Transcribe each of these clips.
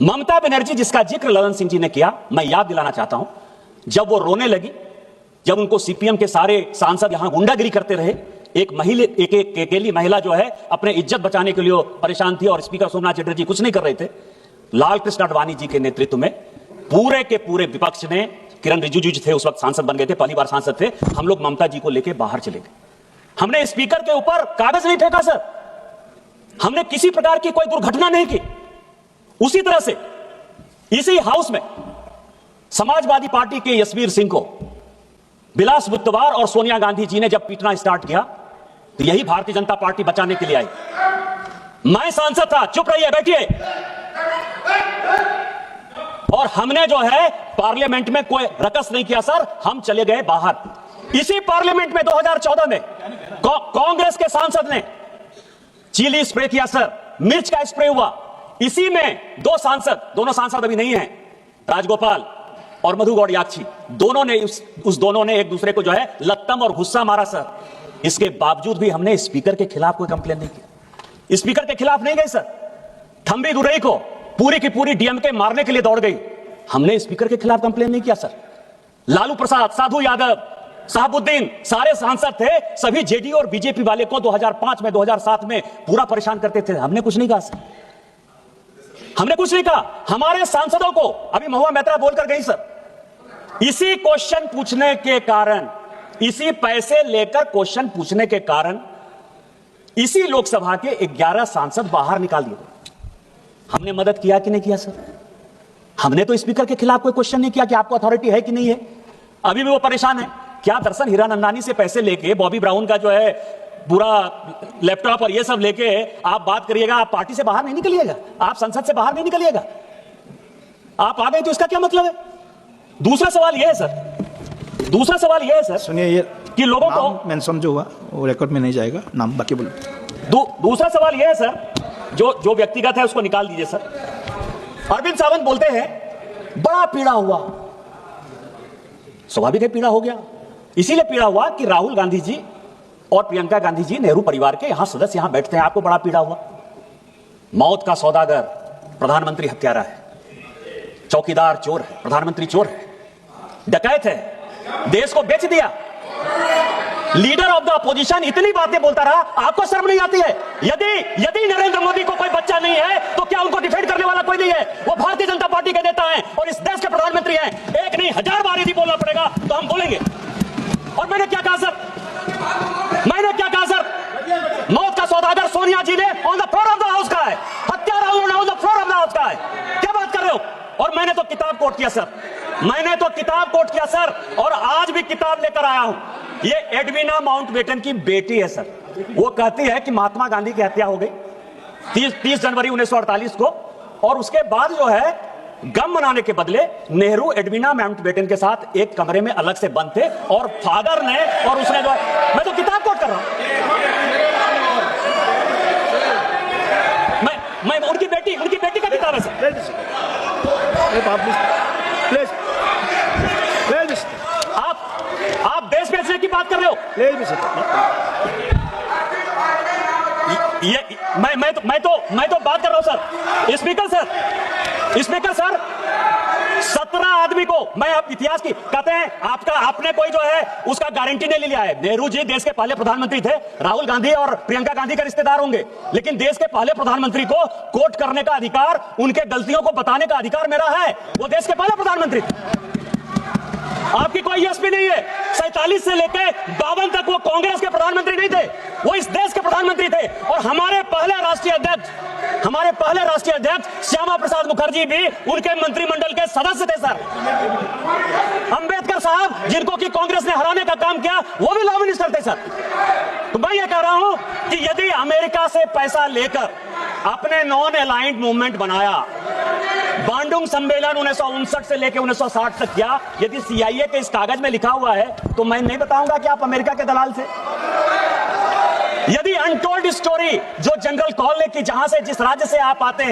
ममता बनर्जी, जिसका जिक्र ललन सिंह जी ने किया, मैं याद दिलाना चाहता हूं, जब वो रोने लगी, जब उनको सीपीएम के सारे सांसद यहां गुंडागिरी करते रहे, एक अकेली महिला जो है अपने इज्जत बचाने के लिए परेशान थी और स्पीकर सोमनाथ चटर्जी कुछ नहीं कर रहे थे, लाल कृष्ण आडवाणी जी के नेतृत्व में पूरे के पूरे विपक्ष ने, किरण रिजिजू जी थे उस वक्त सांसद बन गए थे, पहली बार सांसद थे, हम लोग ममता जी को लेकर बाहर चले गए। हमने स्पीकर के ऊपर कागज नहीं फेंका सर, हमने किसी प्रकार की कोई दुर्घटना नहीं की। उसी तरह से इसी हाउस में समाजवादी पार्टी के यशवीर सिंह को बिलास बुद्धवार और सोनिया गांधी जी ने जब पीटना स्टार्ट किया तो यही भारतीय जनता पार्टी बचाने के लिए आई। मैं सांसद था, चुप रहिए, बैठिए। और हमने जो है पार्लियामेंट में कोई रकस नहीं किया सर, हम चले गए बाहर। इसी पार्लियामेंट में 2014 में कांग्रेस के सांसद ने चिली स्प्रे किया सर, मिर्च का स्प्रे हुआ। इसी में दोनों सांसद अभी नहीं हैं, राजगोपाल और मधु गौड़याक्षी, दोनों ने एक दूसरे को जो है लत्तम और गुस्सा मारा सर। इसके बावजूद भी हमने स्पीकर के खिलाफ कोई कंप्लेन नहीं किया। स्पीकर के खिलाफ नहीं गए सर। थंबी दुरई को पूरी की पूरी डीएमके मारने के लिए दौड़ गई, हमने स्पीकर के खिलाफ कंप्लेन नहीं किया सर। लालू प्रसाद, साधु यादव, साहबुद्दीन, सारे सांसद थे, सभी जेडीयू और बीजेपी वाले को 2005 में 2007 में पूरा परेशान करते थे, हमने कुछ नहीं कहा सर, हमने कुछ नहीं कहा। हमारे सांसदों को अभी महुआ मैत्रा बोलकर गई सर, इसी क्वेश्चन पूछने के कारण, इसी पैसे लेकर क्वेश्चन पूछने के कारण इसी लोकसभा के 11 सांसद बाहर निकाल दिए। हमने मदद किया कि नहीं किया सर? हमने तो स्पीकर के खिलाफ कोई क्वेश्चन नहीं किया कि आपको अथॉरिटी है कि नहीं है। अभी भी वो परेशान है। क्या दरअसल हीरानंदानी से पैसे लेके, बॉबी ब्राउन का जो है पूरा लैपटॉप और ये सब लेके आप बात करिएगा, आप पार्टी से बाहर नहीं निकलिएगा, आप संसद से बाहर नहीं निकलिएगा, आप आ गए तो इसका क्या मतलब है? दूसरा सवाल यह है सर, दूसरा सवाल यह है सर, सुनिए, ये कि लोगों को मेंशन जो हुआ वो रिकॉर्ड में नहीं जाएगा, नाम बाकी बोलो। दूसरा सवाल यह है सर, जो व्यक्तिगत है उसको निकाल दीजिए सर। अरविंद सावंत बोलते हैं बड़ा पीड़ा हुआ, स्वाभाविक है पीड़ा हो गया, इसीलिए पीड़ा हुआ कि राहुल गांधी जी और प्रियंका गांधी जी नेहरू परिवार के यहां सदस्य यहां बैठते हैं, आपको बड़ा पीड़ा हुआ। मौत का सौदागर प्रधानमंत्री हत्यारा है, चौकीदार चोर है, प्रधानमंत्री चोर है, डकैत है, देश को बेच दिया। लीडर ऑफ द अपोजिशन इतनी बातें बोलता रहा, आपको शर्म नहीं आती है? यदि नरेंद्र मोदी को कोई बच्चा नहीं है तो क्या उनको डिफेंड करने वाला कोई नहीं है? वो भारतीय जनता पार्टी के नेता हैं और इस देश के प्रधानमंत्री हैं। एक नहीं 1000 बार यदि बोलना पड़ेगा तो हम बोलेंगे। और मैंने क्या कहा सर? मैंने क्या कहा सर? मौत का सौदागर सोनिया जी ने on the floor of the house कहा है, हत्यारा on the floor of the house कहा है। क्या बात कर रहे हो? और मैंने तो किताब कोट किया सर, मैंने तो किताब कोट किया सर, और आज भी किताब लेकर आया हूं। ये एडविना माउंटबेटन की बेटी है सर, वो कहती है कि महात्मा गांधी की हत्या हो गई 30 जनवरी 1948 को, और उसके बाद जो है गम मनाने के बदले नेहरू एडविना माउंटबेटन के साथ एक कमरे में अलग से बंद थे, और फादर ने और उसने जो है, मैं तो किताब कोट कर रहा हूं, मैं उनकी बेटी का किताब है सर। आप देश बेचने की बात कर रहे हो? मैं तो बात कर रहा हूं सर। स्पीकर सर 17 आदमी को, मैं अब इतिहास की कहते हैं, आपने कोई जो है उसका गारंटी नहीं लिया है। नेहरू जी देश के पहले प्रधानमंत्री थे, राहुल गांधी और प्रियंका गांधी के रिश्तेदार होंगे, लेकिन देश के पहले प्रधानमंत्री को कोट करने का अधिकार, उनके गलतियों को बताने का अधिकार मेरा है। वो देश के पहले प्रधानमंत्री थे, आपकी कोई एसपी नहीं है। 47 से लेकर 52 तक वो कांग्रेस के प्रधानमंत्री नहीं थे, वो इस देश के प्रधानमंत्री थे। और हमारे पहले राष्ट्रीय अध्यक्ष श्यामा प्रसाद मुखर्जी भी उनके मंत्रिमंडल के सदस्य थे सर। अंबेडकर साहब, जिनको कि कांग्रेस ने हराने का काम किया, वो भी लॉ मिनिस्टर थे सर। तो मैं ये कह रहा हूं कि यदि अमेरिका से पैसा लेकर अपने नॉन अलाइंड मूवमेंट बनाया, बांडुंग सम्मेलन 1959 से लेकर 1960 तक किया, यदि सीआईए के इस कागज में लिखा हुआ है तो मैं नहीं बताऊंगा कि आप अमेरिका के दलाल थे। यदि अनटोल्ड स्टोरी जो जनरल कॉल ने की, जहां से जिस राज्य से आप आते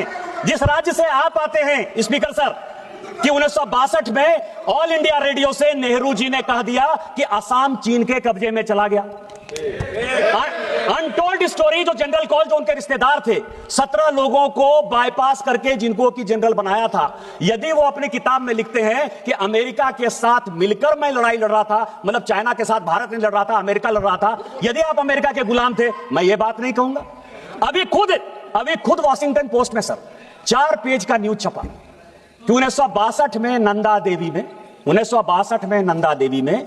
हैं स्पीकर सर, कि 1962 में ऑल इंडिया रेडियो से नेहरू जी ने कह दिया कि असम चीन के कब्जे में चला गया। अनटोल्ड स्टोरी, जो जनरल कॉल जो उनके रिश्तेदार थे, 17 लोगों को बाईपास करके जिनको की जनरल बनाया था, यदि वो अपनी किताब में लिखते हैं कि अमेरिका के साथ मिलकर मैं लड़ाई लड़ रहा था, मतलब चाइना के साथ भारत नहीं लड़ रहा था, अमेरिका लड़ रहा था, यदि आप अमेरिका के गुलाम थे, मैं ये बात नहीं कहूंगा। अभी खुद वॉशिंगटन पोस्ट में सर 4 पेज का न्यूज छपा कि 1962 में नंदा देवी में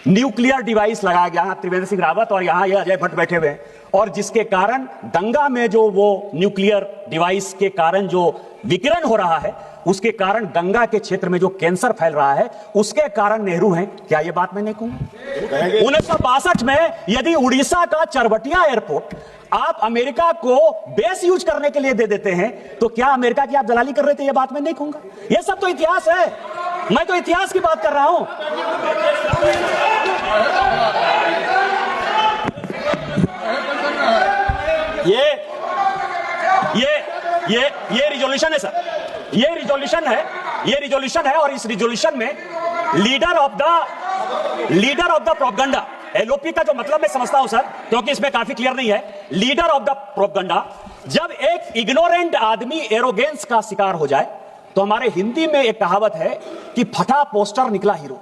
न्यूक्लियर डिवाइस लगाया गया, त्रिवेंद्र सिंह रावत और यहां ये अजय भट्ट बैठे हुए हैं, और जिसके कारण दंगा में जो वो न्यूक्लियर डिवाइस के कारण जो विकिरण हो रहा है, उसके कारण गंगा के क्षेत्र में जो कैंसर फैल रहा है, उसके कारण नेहरू हैं। क्या ये बात मैं नहीं कहूंगा? 1962 में यदि उड़ीसा का चरबटिया एयरपोर्ट आप अमेरिका को बेस यूज करने के लिए दे देते हैं, तो क्या अमेरिका की आप दलाली कर रहे थे? ये बात मैं नहीं कहूंगा। ये सब तो इतिहास है, मैं तो इतिहास की बात कर रहा हूं। ये रिजोल्यूशन है सर, ये रिजोल्यूशन है और इस रिजोल्यूशन में leader of the propaganda, LOP का जो मतलब मैं समझता हूं सर, क्योंकि इसमें काफी क्लियर नहीं है, लीडर ऑफ द प्रोपगंडा, जब एक इग्नोरेंट आदमी एरोगेंस का शिकार हो जाए, तो हमारे हिंदी में एक कहावत है कि फटा पोस्टर निकला हीरो,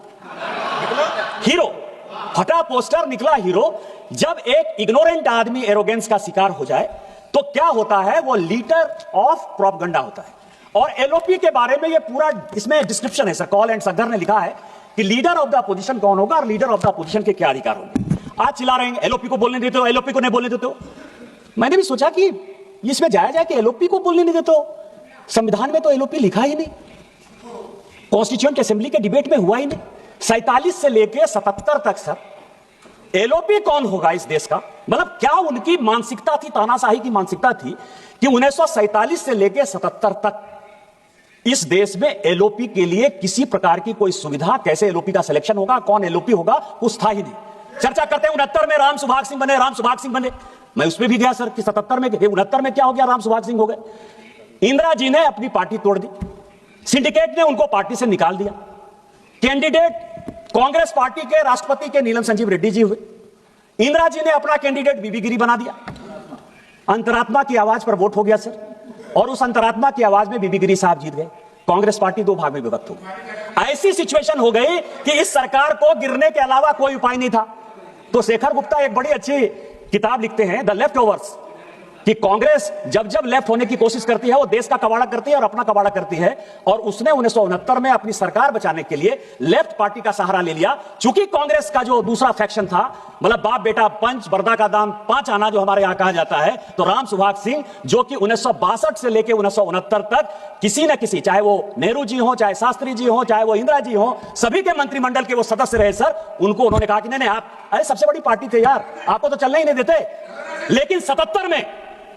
फटा पोस्टर निकला हीरो। जब एक इग्नोरेंट आदमी एरोगेंस का शिकार हो जाए, तो क्या होता है? वो लीडर ऑफ प्रोपगंडा होता है। और एलओपी के बारे में ये पूरा इसमें डिस्क्रिप्शन है सर, कॉल एंड सगर ने लिखा है कि लीडर ऑफ द अपोजिशन कौन होगा और लीडर ऑफ द अपोजिशन के क्या अधिकार होंगे। आज चिल्ला रहे हैं एलओपी को बोलने देते हो, एलओपी को नहीं बोलने देते हो। मैंने भी सोचा कि इसमें जाया जाए कि एलओपी को बोलने नहीं देते हो, संविधान में तो एलओपी लिखा ही नहीं, कॉन्स्टिट्यूएंट असेंबली के डिबेट में हुआ ही नहीं। 47 से लेकर 77 तक सर एलओपी कौन होगा इस देश का? मतलब क्या उनकी मानसिकता थी, तानाशाही की मानसिकता थी कि 1947 से लेकर 77 तक इस देश में एलओपी के लिए किसी प्रकार की कोई सुविधा, कैसे एलओपी का सिलेक्शन होगा, कौन एलओपी होगा, कुछ था ही नहीं। चर्चा करते हैं 69 में राम सुभाग सिंह बने, मैं उसमें भी गया सर कि 77 में 69 में क्या हो गया, राम सुभाग सिंह हो गए। इंदिरा जी ने अपनी पार्टी तोड़ दी, सिंडिकेट ने उनको पार्टी से निकाल दिया, कैंडिडेट कांग्रेस पार्टी के राष्ट्रपति के नीलम संजीव रेड्डी जी हुए। इंदिरा जी ने अपना कैंडिडेट बीबी गिरी बना दिया, अंतरात्मा की आवाज पर वोट हो गया सर, और उस अंतरात्मा की आवाज में बीबी गिरी साहब जीत गए। कांग्रेस पार्टी 2 भाग में विभक्त हो गई। ऐसी सिचुएशन हो गई कि इस सरकार को गिरने के अलावा कोई उपाय नहीं था। तो शेखर गुप्ता एक बड़ी अच्छी किताब लिखते हैं, द लेफ्ट ओवर्स, कि कांग्रेस जब जब लेफ्ट होने की कोशिश करती है, वो देश का कबाड़ा करती है और अपना कबाड़ा करती है। और उसने 1969 में अपनी सरकार बचाने के लिए लेफ्ट पार्टी का सहारा ले लिया। चूंकि कांग्रेस का जो दूसरा फैक्शन था, मतलब बाप बेटा पंच, बरदा का दाम 5 आना जो हमारे यहां कहा जाता है, तो राम सुभाग सिंह जो कि 1962 से लेकर 1969 तक किसी न किसी, चाहे वो नेहरू जी हो, चाहे शास्त्री जी हो, चाहे वो इंदिरा जी हो, सभी के मंत्रिमंडल के वो सदस्य रहे सर। उनको उन्होंने कहा कि नहीं आप, अरे सबसे बड़ी पार्टी थे यार, आपको तो चलने ही नहीं देते। लेकिन 77 में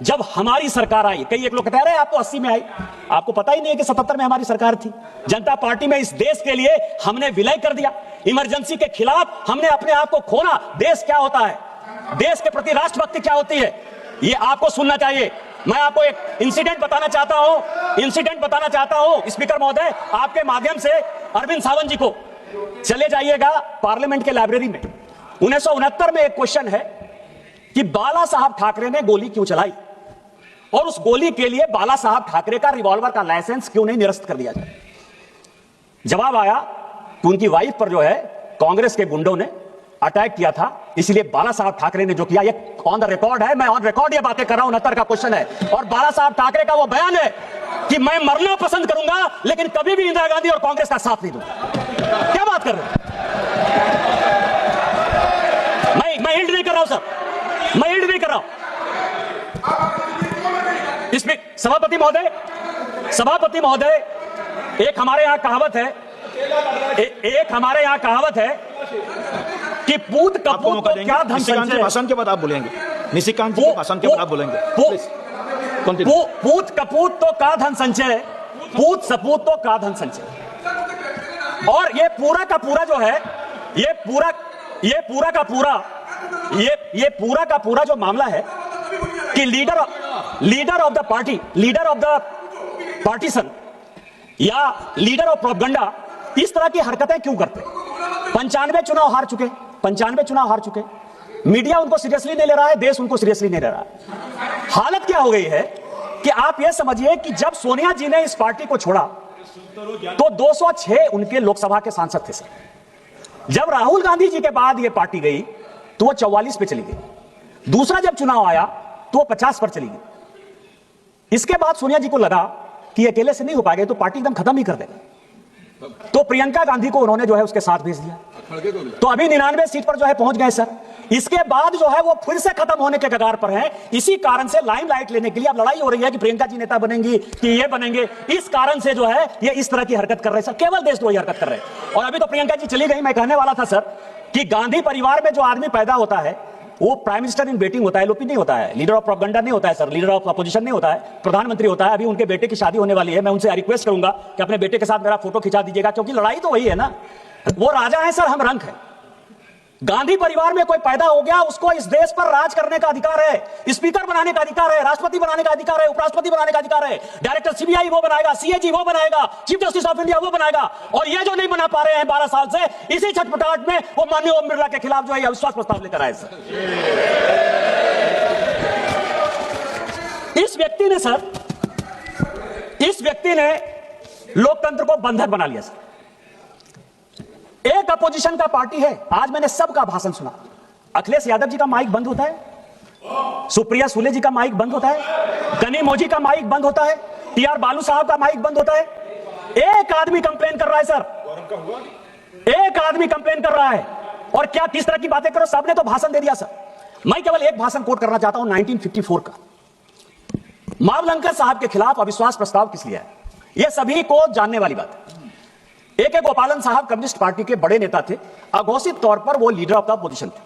जब हमारी सरकार आई, कई एक लोग कहते हैं आपको 80 में आई, आपको पता ही नहीं है कि 77 में हमारी सरकार थी। जनता पार्टी में इस देश के लिए हमने विलय कर दिया, इमरजेंसी के खिलाफ हमने अपने आप को खोना। देश क्या होता है, देश के प्रति राष्ट्रभक्ति क्या होती है, ये आपको सुनना चाहिए। मैं आपको एक इंसिडेंट बताना चाहता हूं स्पीकर महोदय, आपके माध्यम से अरविंद सावंत जी को, चले जाइएगा पार्लियामेंट के लाइब्रेरी में। 1969 में एक क्वेश्चन है कि बाला साहब ठाकरे ने गोली क्यों चलाई, और उस गोली के लिए बाला साहब ठाकरे का रिवॉल्वर का लाइसेंस क्यों नहीं निरस्त कर दिया जाए। जवाब आया कि उनकी वाइफ पर जो है कांग्रेस के गुंडों ने अटैक किया था, इसलिए बाला साहब ठाकरे ने जो किया, ये ऑन द रिकॉर्ड है, मैं ऑन रिकॉर्ड ये बातें कर रहा हूं। 69 का क्वेश्चन है और बाला साहब ठाकरे का वो बयान है कि मैं मरना पसंद करूंगा लेकिन कभी भी इंदिरा गांधी और कांग्रेस का साथ नहीं दूंगा। क्या बात कर रहे हैं? मैं हिंट नहीं कर रहा हूं सर, मैं हिंट नहीं कर रहा हूं। इसमें सभापति महोदय, एक हमारे यहां कहावत है, कि पूत कपूत तो क्या धन संचय। भाषण के बाद आप बोलेंगे, निशिकांत जी के भाषण के बाद आप बोलेंगे। पूत कपूत तो का धन संचय, पूत सपूत तो का धन संचय। और ये पूरा का पूरा जो है, ये पूरा का पूरा जो मामला है कि leader of the party, leader of the partisan या लीडर ऑफ प्रोपगंडा इस तरह की हरकतें क्यों करते? 95 चुनाव हार चुके, मीडिया उनको सीरियसली नहीं ले रहा है, देश उनको सीरियसली नहीं ले रहा है। हालत क्या हो गई है कि आप यह समझिए कि जब सोनिया जी ने इस पार्टी को छोड़ा तो 206 उनके लोकसभा के सांसद थे सर। जब राहुल गांधी जी के बाद यह पार्टी गई तो वो 44 पे चली गई। दूसरा जब चुनाव आया तो वो 50 पर चली गई। इसके बाद सोनिया जी को लगा कि अकेले से नहीं हो पाएगा तो पार्टी एकदम खत्म ही कर देगा, तो प्रियंका गांधी को उन्होंने जो है उसके साथ भेज दिया। तो अभी 99 सीट पर जो है पहुंच गए सर। इसके बाद जो है वो फिर से खत्म होने के कगार पर है। इसी कारण से लाइमलाइट लेने के लिए अब लड़ाई हो रही है कि प्रियंका जी नेता बनेंगी कि ये बनेंगे। इस कारण से जो है ये इस तरह की हरकत कर रहे हैं सर, केवल देशद्रोही हरकत कर रहे हैं। और अभी तो प्रियंका जी चली गई। मैं कहने वाला था सर कि गांधी परिवार में जो आदमी पैदा होता है वो प्राइम मिनिस्टर इन वेटिंग होता है, एलओपी नहीं होता है, लीडर ऑफ प्रोपेगेंडा नहीं होता है सर, लीडर ऑफ अपोजिशन नहीं होता है, प्रधानमंत्री होता है। अभी उनके बेटे की शादी होने वाली है, मैं उनसे रिक्वेस्ट करूंगा कि अपने बेटे के साथ मेरा फोटो खिंचा दीजिएगा, क्योंकि लड़ाई तो वही है ना। वो राजा है सर, हम रंक है। गांधी परिवार में कोई पैदा हो गया, उसको इस देश पर राज करने का अधिकार है, स्पीकर बनाने का अधिकार है, राष्ट्रपति बनाने का अधिकार है, उपराष्ट्रपति बनाने का अधिकार है, डायरेक्टर सीबीआई वो बनाएगा, सीएजी वो बनाएगा, चीफ जस्टिस ऑफ इंडिया वो बनाएगा। और ये जो नहीं बना पा रहे हैं 12 साल से, इसी छटपटाहट में वो माननीय ओम बिरला के खिलाफ जो है अविश्वास प्रस्ताव लेकर आए सर। इस व्यक्ति ने लोकतंत्र को बंधक बना लिया सर। एक अपोजिशन का पार्टी है, आज मैंने सबका भाषण सुना। अखिलेश यादव जी का माइक बंद होता है, सुप्रिया सुले जी का माइक बंद होता है, गनी मोजी का माइक बंद होता है, टीआर बालू साहब का माइक बंद होता है। एक आदमी कंप्लेन कर रहा है सर, एक आदमी कंप्लेन कर रहा है। और क्या किस तरह की बातें करो, सबने तो भाषण दे दिया सर। मैं केवल एक भाषण कोट करना चाहता हूं 1954 का। मावलंकर साहब के खिलाफ अविश्वास प्रस्ताव किस लिए है, यह सभी को जानने वाली बात है। ए.के. गोपालन साहब कम्युनिस्ट पार्टी के बड़े नेता थे, अघोषित तौर पर वो लीडर ऑफ द अपोजिशन थे।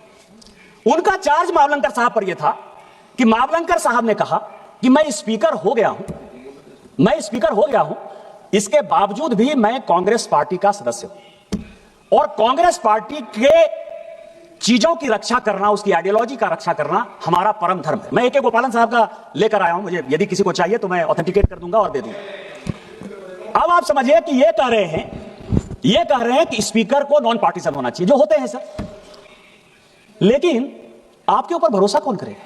उनका चार्ज मावलंकर साहब पर यह था कि मावलंकर साहब ने कहा कि मैं स्पीकर हो गया हूं, इसके बावजूद भी मैं कांग्रेस पार्टी का सदस्य हूं और कांग्रेस पार्टी के चीजों की रक्षा करना, उसकी आइडियोलॉजी का रक्षा करना हमारा परम धर्म है। मैं ए.के. गोपालन साहब का लेकर आया हूं, मुझे यदि किसी को चाहिए तो मैं ऑथेंटिकेट कर दूंगा और दे दूंगा। अब आप समझिए कि ये कह रहे हैं कि स्पीकर को नॉन पार्टीसन होना चाहिए, जो होते हैं सर। लेकिन आपके ऊपर भरोसा कौन करेगा?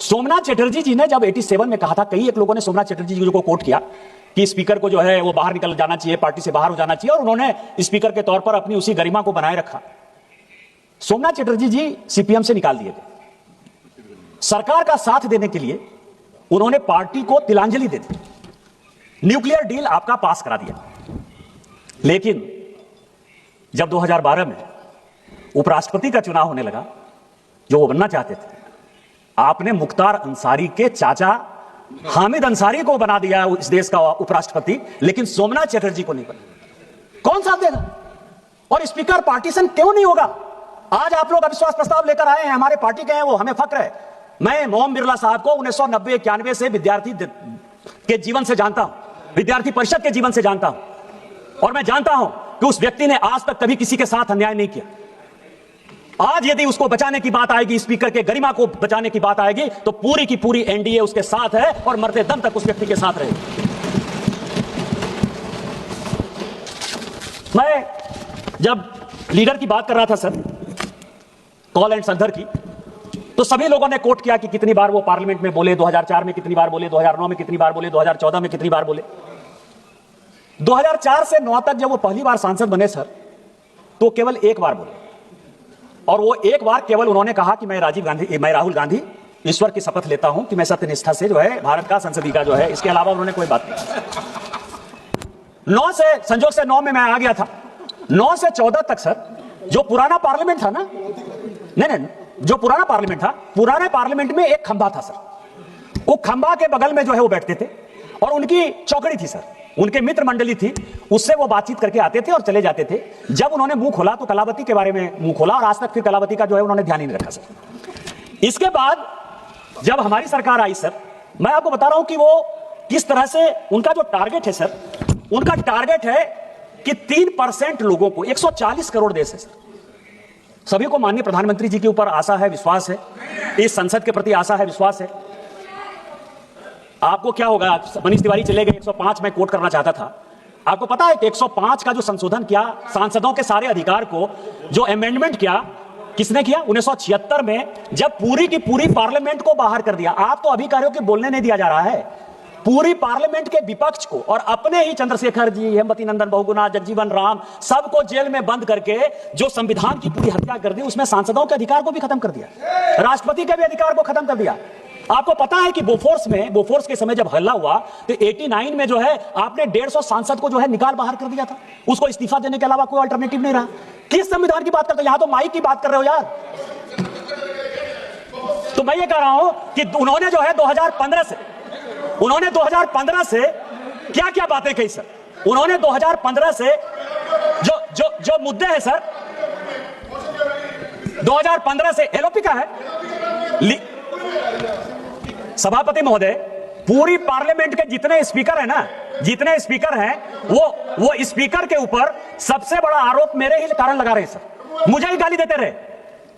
सोमनाथ चटर्जी जी ने जब 87 में कहा था, कई एक लोगों ने सोमनाथ चटर्जी जी को कोट किया कि स्पीकर को जो है वो बाहर निकल जाना चाहिए, पार्टी से बाहर हो जाना चाहिए, और उन्होंने स्पीकर के तौर पर अपनी उसी गरिमा को बनाए रखा। सोमनाथ चटर्जी जी सीपीएम से निकाल दिए गए। सरकार का साथ देने के लिए उन्होंने पार्टी को तिलांजलि दे दी, न्यूक्लियर डील आपका पास करा दिया। लेकिन जब 2012 में उपराष्ट्रपति का चुनाव होने लगा, जो वो बनना चाहते थे, आपने मुख्तार अंसारी के चाचा हामिद अंसारी को बना दिया इस देश का उपराष्ट्रपति, लेकिन सोमनाथ चटर्जी को नहीं बना। कौन साथ देगा? और स्पीकर पार्टीशन क्यों नहीं होगा? आज आप लोग अविश्वास प्रस्ताव लेकर आए हैं, हमारे पार्टी के हैं, वो हमें फक्र है। मैं ओम बिरला साहब को 1990-91 से विद्यार्थी के जीवन से जानता हूं, विद्यार्थी परिषद के जीवन से जानता हूं, और मैं जानता हूं कि उस व्यक्ति ने आज तक कभी किसी के साथ अन्याय नहीं किया। आज यदि उसको बचाने की बात आएगी, स्पीकर के गरिमा को बचाने की बात आएगी, तो पूरी की पूरी एनडीए उसके साथ है और मरते दम तक उस व्यक्ति के साथ रहेगी। मैं जब लीडर की बात कर रहा था सर, कॉल एंड संदर की, तो सभी लोगों ने कोट किया कि कितनी बार वो पार्लियामेंट में बोले, 2004 में कितनी बार बोले, 2009 में कितनी बार बोले, 2014 में कितनी बार बोले। 2004 से 9 तक जब वो पहली बार सांसद बने सर, तो केवल एक बार बोले, और वो एक बार केवल उन्होंने कहा कि मैं राहुल गांधी ईश्वर की शपथ लेता हूं कि मैं सत्यनिष्ठा से जो है भारत का संसदीय का जो है, इसके अलावा उन्होंने कोई बात नहीं। 9 से संजोग से 9 में मैं आ गया था। 9 से 14 तक सर, जो पुराना पार्लियामेंट था ना, नहीं, जो पुराना पार्लियामेंट था, पुराने पार्लियामेंट में एक खंबा था सर। वो खंबा के बगल में जो है वो बैठते थे, और उनकी चौकड़ी थी सर, उनके मित्र मंडली थी, उससे वो बातचीत करके आते थे और चले जाते थे। जब उन्होंने मुंह खोला तो कलावती के बारे में मुंह खोला, और आज तक फिर कलावती का जो है उन्होंने ध्यान ही नहीं रखा सर। इसके बाद जब हमारी सरकार आई सर, मैं आपको बता रहा हूं कि वो किस तरह से, उनका जो टारगेट है सर, उनका टारगेट है कि 3% लोगों को, 140 करोड़ देश है सर, सभी को माननीय प्रधानमंत्री जी के ऊपर आशा है, विश्वास है, इस संसद के प्रति आशा है, विश्वास है। आपको क्या होगा, मनीष तिवारी चले गए, 105 में कोट करना चाहता था। आपको पता है कि 105 का जो संशोधन किया, सांसदों के सारे अधिकार को जो अमेंडमेंट किया किसने किया? 1976 में जब पूरी की पूरी पार्लियामेंट को बाहर कर दिया। आप तो अभी कह रहे हो कि बोलने नहीं दिया जा रहा है। पूरी पार्लियामेंट के विपक्ष को और अपने ही चंद्रशेखर जी, हेमवती नंदन बहुगुणा, जगजीवन राम सबको जेल में बंद करके जो संविधान की पूरी हत्या कर दी, उसमें सांसदों के अधिकार को भी खत्म कर दिया, राष्ट्रपति के भी अधिकार को खत्म कर दिया। आपको पता है कि बोफोर्स के समय जब हल्ला हुआ तो 89 में जो है आपने 150 सांसद को जो है निकाल बाहर कर दिया था। उसको इस्तीफा देने के अलावा कोई अल्टरनेटिव नहीं रहा। किस संविधान की बात करते हो? यहां तो माइक की बात कर रहे हो यार। तो मैं ये कह रहा हूं कि उन्होंने जो है 2015 से क्या क्या बातें कही सर। उन्होंने 2015 से जो मुद्दे हैं सर, 2015 से एलओपी का है। सभापति महोदय, पूरी पार्लियामेंट के जितने स्पीकर हैं वो स्पीकर के ऊपर सबसे बड़ा आरोप मेरे ही कारण लगा रहे हैं सर, मुझे ही गाली देते रहे।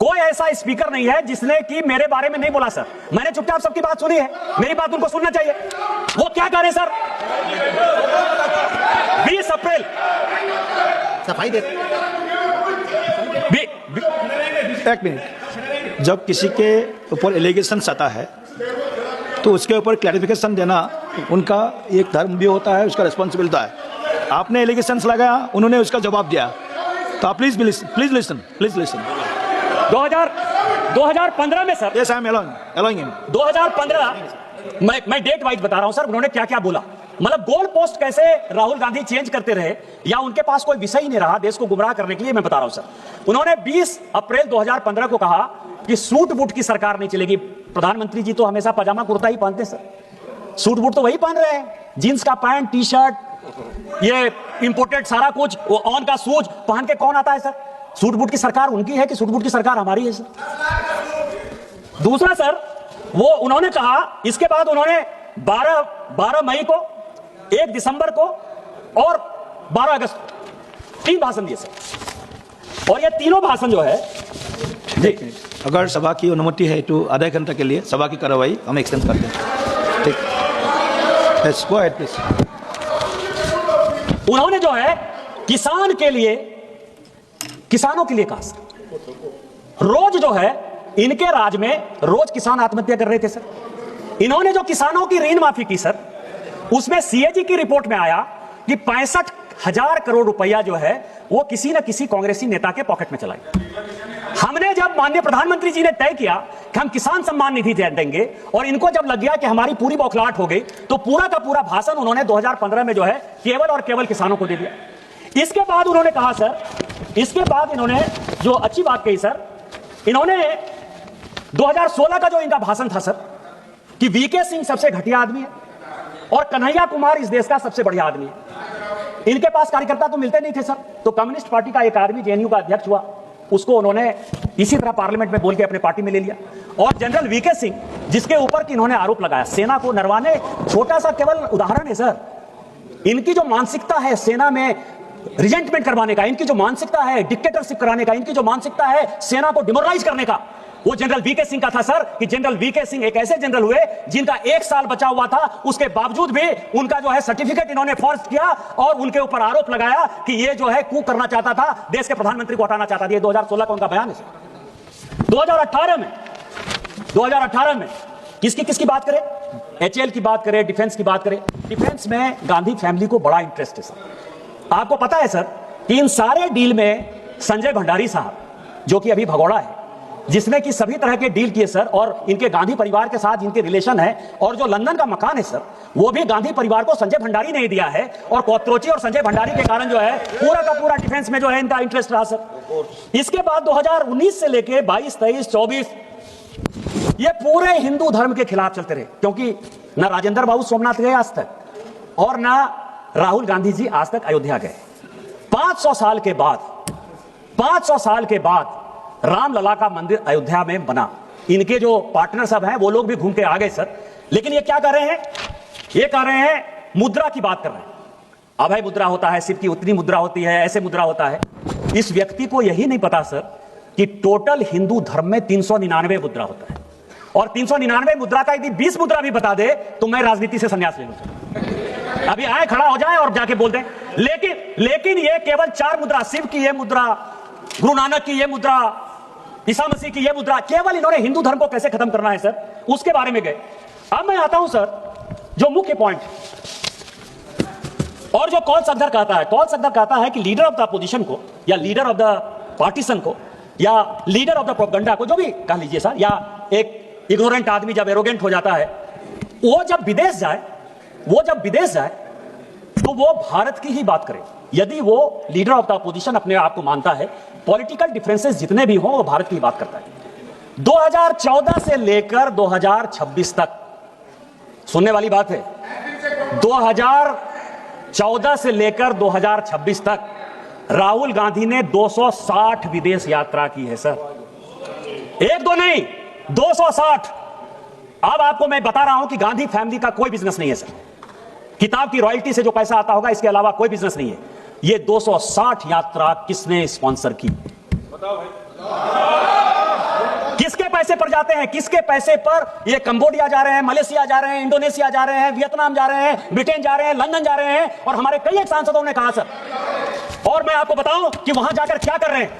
कोई ऐसा स्पीकर नहीं है जिसने कि मेरे बारे में नहीं बोला सर। मैंने चुपचाप सबकी बात सुनी है, मेरी बात उनको सुनना चाहिए। वो क्या कह रहे हैं सर? 20 अप्रैल सफाई दे। एक मिनट, जब किसी के ऊपर एलिगेशन आता है तो उसके ऊपर क्लैरिफिकेशन देना उनका एक धर्म भी होता है, उसका रिस्पॉन्सिबिलिटी है। आपने एलिगेशंस लगाया, उन्होंने उसका जवाब दिया, तो आप प्लीज लिसन 2015 में sir, yes I am allowing him. 2015 मैं डेट वाइज बता रहा हूं सर, उन्होंने क्या क्या बोला। मतलब गोल पोस्ट कैसे राहुल गांधी चेंज करते रहे, या उनके पास कोई विषय ही नहीं रहा देश को गुमराह करने के लिए, मैं बता रहा हूं सर। उन्होंने 20 अप्रैल 2015 को कहा कि सूट बूट की सरकार नहीं चलेगी। प्रधानमंत्री जी तो हमेशा पजामा कुर्ता ही पहनते सर, सूट बूट तो वही पहन रहे हैं, जींस का पैंट, टी शर्ट, ये इंपोर्टेड सारा कुछ, वो ऑन का शूज पहन के कौन आता है सर? सूट बूट की सरकार उनकी है कि सूट बूट की सरकार हमारी है सर? दूसरा सर, वो उन्होंने कहा, इसके बाद उन्होंने 12 मई को, 1 दिसंबर को और 12 अगस्त को 3 भाषण दिए सर। और ये तीनों भाषण जो है, अगर सभा की अनुमति है तो आधा घंटा के लिए सभा की कार्रवाई हम एक्सटेंड करते हैं। ठीक, यस गो अहेड प्लीज। उन्होंने जो है किसानों के लिए कहा सर। रोज जो है इनके राज में रोज किसान आत्महत्या कर रहे थे सर। इन्होंने जो किसानों की ऋण माफी की सर, उसमें सीएजी की रिपोर्ट में आया कि 65,000 करोड़ रुपया जो है वो किसी न किसी कांग्रेसी नेता के पॉकेट में चला गया। हमने जब माननीय प्रधानमंत्री जी ने तय किया कि हम किसान सम्मान निधि देंगे, और इनको जब लग गया कि हमारी पूरी बौखलाहट हो गई, तो पूरा का पूरा भाषण उन्होंने 2015 में जो है केवल और केवल किसानों को दे दिया। इसके बाद उन्होंने कहा सर, इसके बाद इन्होंने जो अच्छी बात कही सर, इन्होंने 2016 का जो इनका भाषण था सर, कि वीके सिंह सबसे घटिया आदमी है और कन्हैया कुमार इस देश का सबसे बढ़िया आदमी है। इनके पास कार्यकर्ता तो मिलते नहीं थे सर, तो कम्युनिस्ट पार्टी का एक आदमी जेएनयू का अध्यक्ष हुआ, उसको उन्होंने इसी तरह पार्लियामेंट में बोल के अपने पार्टी में ले लिया। और जनरल वीके सिंह, जिसके ऊपर कि इन्होंने आरोप लगाया सेना को नरवाने, छोटा सा केवल उदाहरण है सर। इनकी जो मानसिकता है सेना में रिजेंटमेंट करवाने का, इनकी जो मानसिकता है डिक्टेटरशिप कराने का, इनकी जो मानसिकता है सेना को डिमोरलाइज करने का, वो जनरल वीके सिंह का था सर। कि जनरल वीके सिंह एक ऐसे जनरल हुए जिनका 1 साल बचा हुआ था, उसके बावजूद भी उनका जो है सर्टिफिकेट इन्होंने फर्ज किया और उनके ऊपर आरोप लगाया कि ये जो है कू करना चाहता था, देश के प्रधानमंत्री को हटाना चाहता था। ये 2016 का उनका बयान है सर। 2018 में किसकी बात करें? एचएएल की बात करें, डिफेंस की बात करें। डिफेंस में गांधी फैमिली को बड़ा इंटरेस्ट है सर। आपको पता है सर कि इन सारे डील में संजय भंडारी साहब, जो कि अभी भगोड़ा है, जिसने कि सभी तरह के डील किए सर, और इनके गांधी परिवार के साथ इनके रिलेशन है, और जो लंदन का मकान है सर, वो भी गांधी परिवार को संजय भंडारी ने दिया है। और कोत्रोची और संजय भंडारी के कारण जो है पूरा का पूरा डिफेंस में जो है इनका इंटरेस्ट रहा सर। इसके बाद 2019 से लेके 22, 23, 24 ये पूरे हिंदू धर्म के खिलाफ चलते रहे, क्योंकि ना राजेंद्र बाबू सोमनाथ गए आज तक, और ना राहुल गांधी जी आज तक अयोध्या गए। 500 साल के बाद रामलला का मंदिर अयोध्या में बना। इनके जो पार्टनर सब हैं वो लोग भी घूम के आ गए सर। लेकिन ये क्या कर रहे हैं? ये कर रहे हैं मुद्रा की बात कर रहे हैं। अभय मुद्रा होता है, शिव की उतनी मुद्रा होती है, ऐसे मुद्रा होता है। इस व्यक्ति को यही नहीं पता सर कि टोटल हिंदू धर्म में 399 मुद्रा होता है, और 399 मुद्रा का यदि 20 मुद्रा भी बता दे तो मैं राजनीति से संन्यास ले लूं। अभी आए, खड़ा हो जाए और जाके बोल दें। लेकिन ये केवल 4 मुद्रा, शिव की ये मुद्रा, गुरु नानक की ये मुद्रा, ईसा मसीह की यह मुद्रा, केवल इन्होंने हिंदू धर्म को कैसे खत्म करना है सर, उसके बारे में गए। अब मैं आता हूं सर जो मुख्य पॉइंट और जो कॉल सगदर कहता है, कॉल सगदर कहता है कि लीडर ऑफ द अपोजिशन को या लीडर ऑफ द पार्टीशन को या लीडर ऑफ द प्रोपेगेंडा को, जो भी कह लीजिए सर, या एक इग्नोरेंट आदमी जब एरोगेंट हो जाता है, वो जब विदेश जाए तो वो भारत की ही बात करे। यदि वो लीडर ऑफ द अपोजिशन अपने आप को मानता है, पॉलिटिकल डिफरेंसेस जितने भी हों वो भारत की बात करता है। 2014 से लेकर 2026 तक, सुनने वाली बात है, 2014 से लेकर 2026 तक राहुल गांधी ने 260 विदेश यात्रा की है सर, एक दो नहीं, 260। अब आपको मैं बता रहा हूं कि गांधी फैमिली का कोई बिजनेस नहीं है सर, किताब की रॉयल्टी से जो पैसा आता होगा इसके अलावा कोई बिजनेस नहीं है। ये 260 यात्रा किसने स्पॉन्सर की? बताओ भाई, किसके पैसे पर जाते हैं? किसके पैसे पर ये कंबोडिया जा रहे हैं, मलेशिया जा रहे हैं, इंडोनेशिया जा रहे हैं, वियतनाम जा रहे हैं, ब्रिटेन जा रहे हैं, लंदन जा रहे हैं? और हमारे कई एक सांसदों ने कहा सर, और मैं आपको बताऊं कि वहां जाकर क्या कर रहे हैं।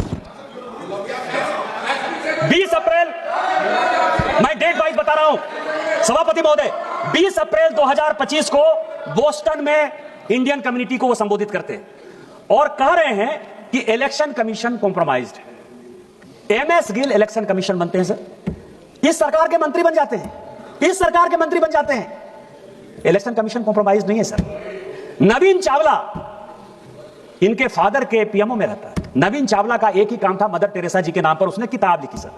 20 अप्रैल, मैं डेट वाइज बता रहा हूं सभापति महोदय, 20 अप्रैल 2025 को बोस्टन में इंडियन कम्युनिटी को वो संबोधित करते हैं और कह रहे हैं कि election commission compromised. MS Gill election commission बनते हैं सर, इस सरकार के मंत्री बन जाते हैं, इस सरकार के मंत्री बन जाते हैं। इलेक्शन कमीशन कॉम्प्रोमाइज नहीं है सर। नवीन चावला इनके फादर के पीएमओ में रहता है। नवीन चावला का एक ही काम था, मदर टेरेसा जी के नाम पर उसने किताब लिखी सर।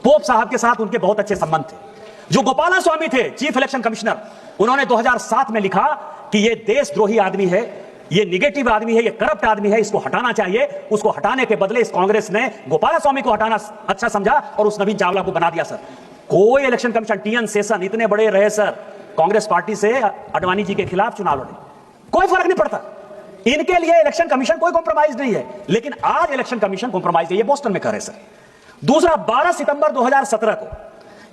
पोप साहब के साथ उनके बहुत अच्छे संबंध थे। जो गोपाला स्वामी थे चीफ इलेक्शन कमिश्नर, उन्होंने 2007 में लिखा कि ये देशद्रोही आदमी है, ये निगेटिव आदमी है, ये करप्ट आदमी है, इसको हटाना चाहिए। उसको हटाने के बदले इस कांग्रेस ने गोपाला स्वामी को हटाना अच्छा समझा और उस नवीन चावला को बना दिया सर। कोई इलेक्शन कमीशन, टीएन शेषन इतने बड़े रहे सर कांग्रेस पार्टी से अडवाणी जी के खिलाफ चुनाव लड़े, कोई फर्क नहीं पड़ता। इनके लिए इलेक्शन कमीशन कोई कॉम्प्रोमाइज नहीं है, लेकिन आज इलेक्शन कमीशन कॉम्प्रोमाइज है, ये बोस्टन में करे सर। दूसरा, 12 सितंबर 2017 को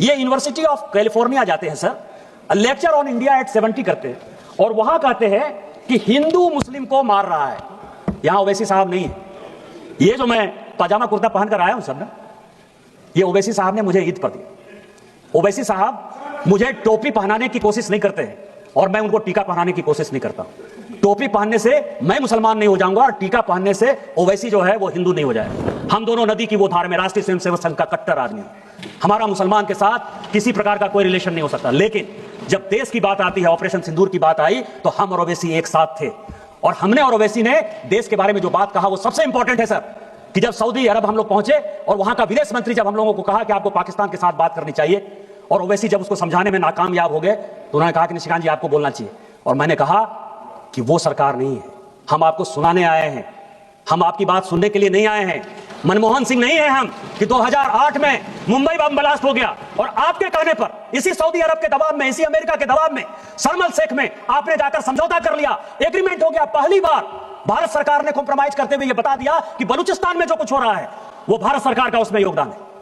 ये यूनिवर्सिटी ऑफ कैलिफोर्निया जाते हैं sir, lecture on India at 70 करते हैं और वहां कहते हैं कि हिंदू मुस्लिम को मार रहा है। यहां ओवैसी साहब नहीं है। ये जो मैं पजामा कुर्ता पहनकर आया हूं सब ना, ये ओवैसी साहब ने मुझे ईद पर दिया। ओवैसी साहब मुझे टोपी पहनाने की कोशिश नहीं करते हैं और मैं उनको टीका पहनाने की कोशिश नहीं करता। टोपी पहनने से मैं मुसलमान नहीं हो जाऊंगा और टीका पहनने से ओवैसी जो है वो हिंदू नहीं हो जाएगा। हम दोनों नदी की वो धार में, राष्ट्रीय स्वयंसेवक संघ का कट्टर आदमी है। हमारा मुसलमान के साथ किसी प्रकार का कोई रिलेशन नहीं हो सकता, लेकिन जब देश की बात आती है, ऑपरेशन सिंदूर की बात आई, तो हम और ओवैसी एक साथ थे और हमने और ओवैसी ने देश के बारे में जो बात कहा वो सबसे इंपॉर्टेंट है सर। कि जब सऊदी अरब हम लोग पहुंचे और वहां का विदेश मंत्री जब हम लोगों को कहा कि आपको पाकिस्तान के साथ बात करनी चाहिए और ओवैसी जब उसको समझाने में नाकामयाब हो गए तो उन्होंने कहा कि निशिकांत जी आपको बोलना चाहिए। और मैंने कहा कि वो सरकार नहीं है, हम आपको सुनाने आए हैं, हम आपकी बात सुनने के लिए नहीं आए हैं। मनमोहन सिंह नहीं है हम कि 2008 में मुंबई बम ब्लास्ट हो गया और आपके कहने पर, इसी सऊदी अरब के दबाव में, इसी अमेरिका के दबाव में, शर्म शेख में आपने जाकर समझौता कर लिया, एग्रीमेंट हो गया। पहली बार भारत सरकार ने कॉम्प्रोमाइज करते हुए यह बता दिया कि बलूचिस्तान में जो कुछ हो रहा है वो भारत सरकार का उसमें योगदान है।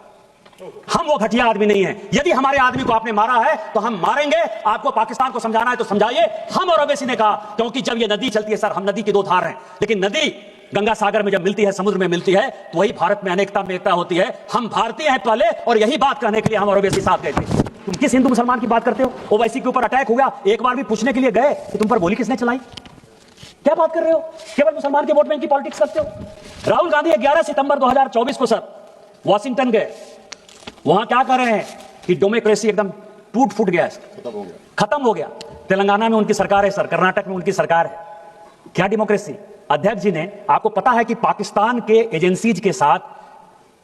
हम वो घटिया आदमी नहीं है। यदि हमारे आदमी को आपने मारा है तो हम मारेंगे। आपको पाकिस्तान को समझाना है तो समझाइए। हम और ओवैसी ने कहा, क्योंकि जब ये नदी चलती है सर, हम नदी की दो धार हैं, लेकिन नदी गंगा सागर में जब मिलती है, समुद्र में मिलती है, तो वही भारत में अनेकता में एकता होती है। हम भारतीय हैं पहले, और यही बात कहने के लिए हम और ओवैसी साथ गए थे। तुम किस हिंदू मुसलमान की बात करते हो? ओवैसी के ऊपर अटैक हो गया, एक बार भी पूछने के लिए गए कि तुम पर गोली किसने चलाई? क्या बात कर रहे हो? केवल मुसलमान के वोट बैंक की पॉलिटिक्स करते हो। राहुल गांधी 11 सितंबर 2024 को सर वॉशिंगटन गए। वहां क्या कर रहे हैं कि डेमोक्रेसी एकदम टूट फूट गया है, खत्म हो गया। तेलंगाना में उनकी सरकार है सर, कर्नाटक में उनकी सरकार है। क्या डेमोक्रेसी? अध्यक्ष जी ने, आपको पता है कि पाकिस्तान के एजेंसीज के साथ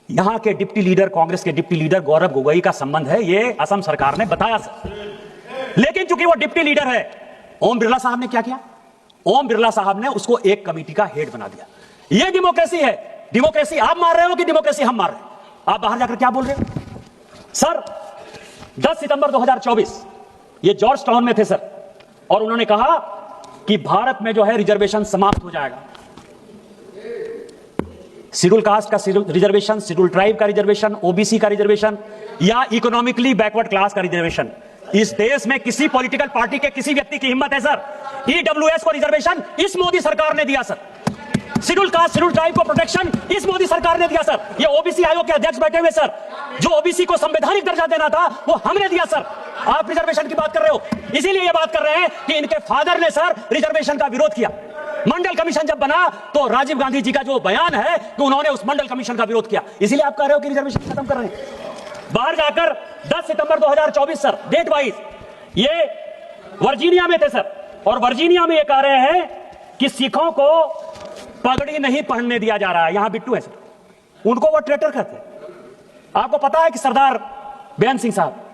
यहां के डिप्टी लीडर, कांग्रेस के डिप्टी लीडर गौरव गोगोई का संबंध है, ये असम सरकार ने बताया सर। लेकिन चूंकि वो डिप्टी लीडर है, ओम बिरला साहब ने क्या किया? ओम बिरला साहब ने उसको एक कमेटी का हेड बना दिया। ये डेमोक्रेसी है। डेमोक्रेसी आप मार रहे हो कि डेमोक्रेसी हम मार रहे हैं? आप बाहर जाकर क्या बोल रहे हो सर? 10 सितंबर 2024 ये जॉर्ज टाउन में थे सर, और उन्होंने कहा कि भारत में जो है रिजर्वेशन समाप्त हो जाएगा। शेड्यूल कास्ट का रिजर्वेशन, शेड्यूल ट्राइब का रिजर्वेशन, ओबीसी का रिजर्वेशन या इकोनॉमिकली बैकवर्ड क्लास का रिजर्वेशन। इस देश में किसी पॉलिटिकल पार्टी के किसी व्यक्ति की हिम्मत है सर? ईडब्ल्यूएस को रिजर्वेशन इस मोदी सरकार ने दिया sir. Schedule caste schedule tribe को प्रोटेक्शन इस मोदी सरकार ने दिया सर। ये ओबीसी आयोग के अध्यक्ष बैठे हुए सर, जो ओबीसी को संवैधानिक दर्जा देना था वो हमने दिया सर। आप रिजर्वेशन की बात कर रहे हो, इसीलिए ये बात कर रहे हैं कि इनके फादर ने सर रिजर्वेशन का विरोध किया। मंडल कमीशन जब बना तो राजीव गांधी जी का जो बयान है कि उन्होंने उस मंडल कमीशन का विरोध किया, इसीलिए आप कह रहे हो कि रिजर्वेशन खत्म कर रहे हैं। बाहर जाकर 10 सितंबर 2024 सर डेट वाइज ये वर्जीनिया में थे सर, और वर्जीनिया में ये कह रहे हैं कि सिखों को पगड़ी नहीं पहनने दिया जा रहा है। यहां बिट्टू है सर, उनको वो ट्रेटर कहते हैं। आपको पता है कि सरदार बेअंत सिंह साहब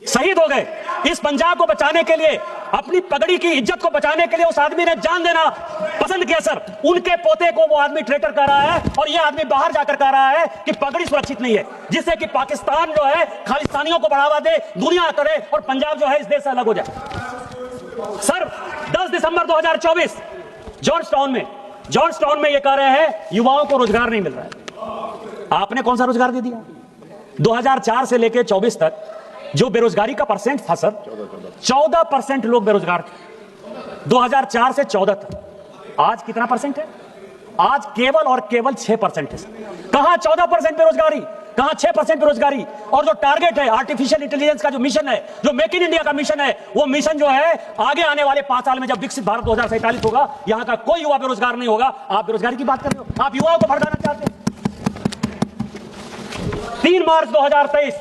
शहीद हो गए। इस पंजाब को बचाने के लिए, अपनी पगड़ी की इज्जत को बचाने के लिए उस आदमी ने जान देना पसंद किया सर। उनके पोते को वो आदमी ट्रेटर कह रहा है, और ये आदमी बाहर जाकर कह रहा है कि पगड़ी सुरक्षित नहीं है, जिससे कि पाकिस्तान जो है खालिस्तानियों को बढ़ावा दे, दुनिया करे, और पंजाब जो है इस देश से अलग हो जाए। सर 10 दिसंबर 2024 जॉर्जटाउन में ये कह रहे हैं युवाओं को रोजगार नहीं मिल रहा है। आपने कौन सा रोजगार दे दिया? 2004 से लेकर 24 तक जो बेरोजगारी का परसेंट था सर, 14% लोग बेरोजगार थे 2004 से 14 तक। आज कितना परसेंट है? आज केवल और केवल 6% है। कहां 14% बेरोजगारी, कहां 6% बेरोजगारी? और जो टारगेट है आर्टिफिशियल इंटेलिजेंस का जो मिशन है, जो मेक इन इंडिया का मिशन है, वो मिशन जो है आगे आने वाले 5 साल में जब विकसित भारत 2047 होगा, यहां का कोई युवा बेरोजगार नहीं होगा। आप बेरोजगारी की बात कर रहे हो, आप युवाओं को भड़काना चाहते हैं। 3 मार्च 2023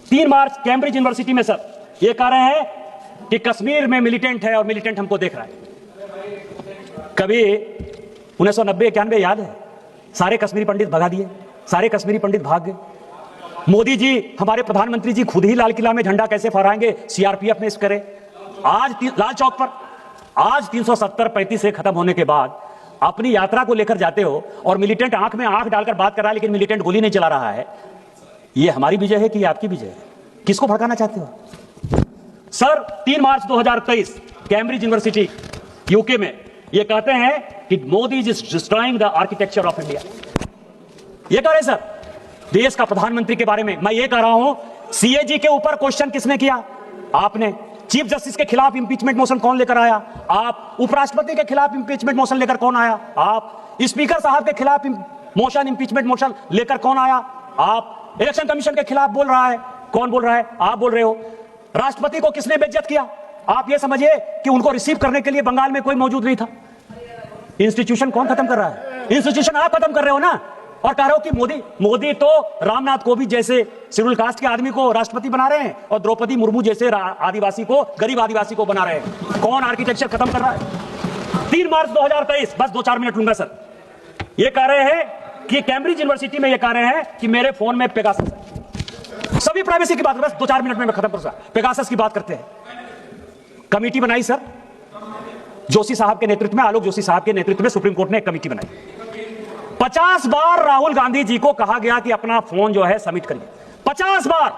3 मार्च कैम्ब्रिज यूनिवर्सिटी में सर ये कह रहे हैं कि कश्मीर में मिलिटेंट है और मिलिटेंट हमको देख रहा है। कभी 1990-91 याद है? सारे कश्मीरी पंडित भगा दिए, सारे कश्मीरी पंडित भाग गए। मोदी जी, हमारे प्रधानमंत्री जी खुद ही लाल किला में झंडा कैसे फहराएंगे, सीआरपीएफ ने इस करे। आज लाल चौक पर आज 370-35 से खत्म होने के बाद अपनी यात्रा को लेकर जाते हो और मिलिटेंट आंख में आंख डालकर बात कर रहा है, लेकिन मिलिटेंट गोली नहीं चला रहा है। ये हमारी विजय है कि ये आपकी विजय है? किसको भड़काना चाहते हो सर? 3 मार्च 2023 कैम्ब्रिज यूनिवर्सिटी यूके में ये कहते हैं कि Modi is destroying the architecture of India. ये कह रहे सर देश का प्रधानमंत्री के बारे में। मैं ये कह रहा हूं सीएजी के ऊपर क्वेश्चन किसने किया? आपने। चीफ जस्टिस के खिलाफ इंपीचमेंट मोशन कौन लेकर आया? आप। उपराष्ट्रपति के खिलाफ इंपीचमेंट मोशन लेकर कौन आया? आप। स्पीकर साहब के खिलाफ मोशन इंपीचमेंट मोशन लेकर कौन आया? आप। इलेक्शन कमीशन के खिलाफ बोल रहा है, कौन बोल रहा है? आप बोल रहे हो। राष्ट्रपति को किसने बेइज्जत किया? आप ये समझिए कि उनको रिसीव करने के लिए बंगाल में कोई मौजूद नहीं था। इंस्टीट्यूशन कौन खत्म कर रहा है? इंस्टीट्यूशन आप खत्म कर रहे हो ना, और कह रहे हो कि मोदी तो रामनाथ कोविंद जैसे शेड्यूल कास्ट के आदमी को राष्ट्रपति बना रहे हैं और द्रौपदी मुर्मू जैसे आदिवासी को, गरीब आदिवासी को बना रहे हैं। कौन आर्किटेक्चर खत्म कर रहा है? 3 मार्च 2023, बस 2-4 मिनट लूंगा सर। ये कह रहे हैं कि कैम्ब्रिज यूनिवर्सिटी में ये कह रहे हैं कि मेरे फोन में पेगासस है। सभी प्राइवेसी की बात, बस 2-4 मिनट में मैं खत्म करूंगा। पेगासस की बात करते हैं। कमेटी बनाई सर जोशी साहब के नेतृत्व में, आलोक जोशी साहब के नेतृत्व में सुप्रीम कोर्ट ने एक कमेटी बनाई। 50 बार राहुल गांधी जी को कहा गया कि अपना फोन जो है सबमिट करिए। 50 बार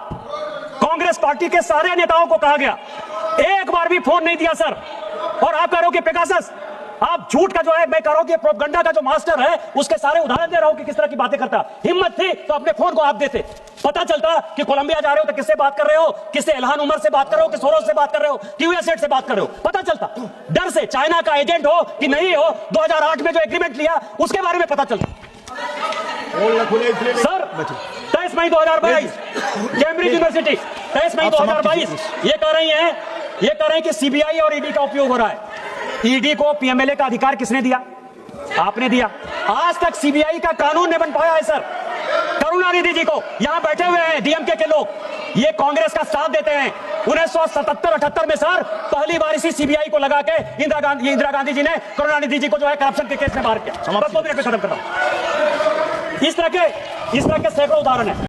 कांग्रेस पार्टी के सारे नेताओं को कहा गया, एक बार भी फोन नहीं दिया सर। और आप कह रहे हो कि पेगासस, आप झूठ का जो है, मैं कह रहा हूं कि प्रोपगंडा का जो मास्टर है उसके सारे उदाहरण दे रहा हूं कि किस तरह की बातें करता। हिम्मत थी तो अपने फोन को आप देते, पता चलता कि कोलंबिया जा रहे हो तो किससे बात कर रहे हो, किससे इल्हान उमर से बात कर रहे हो, किस सोरोस से बात कर रहे हो, यूएसएड से बात कर रहे हो, पता चलता। डर से चाइना का एजेंट हो कि नहीं हो, 2008 में जो एग्रीमेंट लिया उसके बारे में पता चलता। सर 23 मई 2022 कैम्ब्रिज यूनिवर्सिटी 23 मई 2022 ये कह रहे हैं कि सीबीआई और ईडी का उपयोग हो रहा है। ईडी को पीएमएलए का अधिकार किसने दिया? आपने दिया। आज तक सीबीआई का कानून नहीं बन पाया है सर। करुणानिधि जी को यहां बैठे हुए हैं डीएमके के लोग, ये कांग्रेस का साथ देते हैं। 1977-78 में सर पहली बार इसी सीबीआई को लगा के इंदिरा गांधी जी ने करुणानिधि जी को जो है करप्शन के केस में मार किया। 2 मिनट में खत्म करता हूं। इस तरह के सैकड़ों उदाहरण है।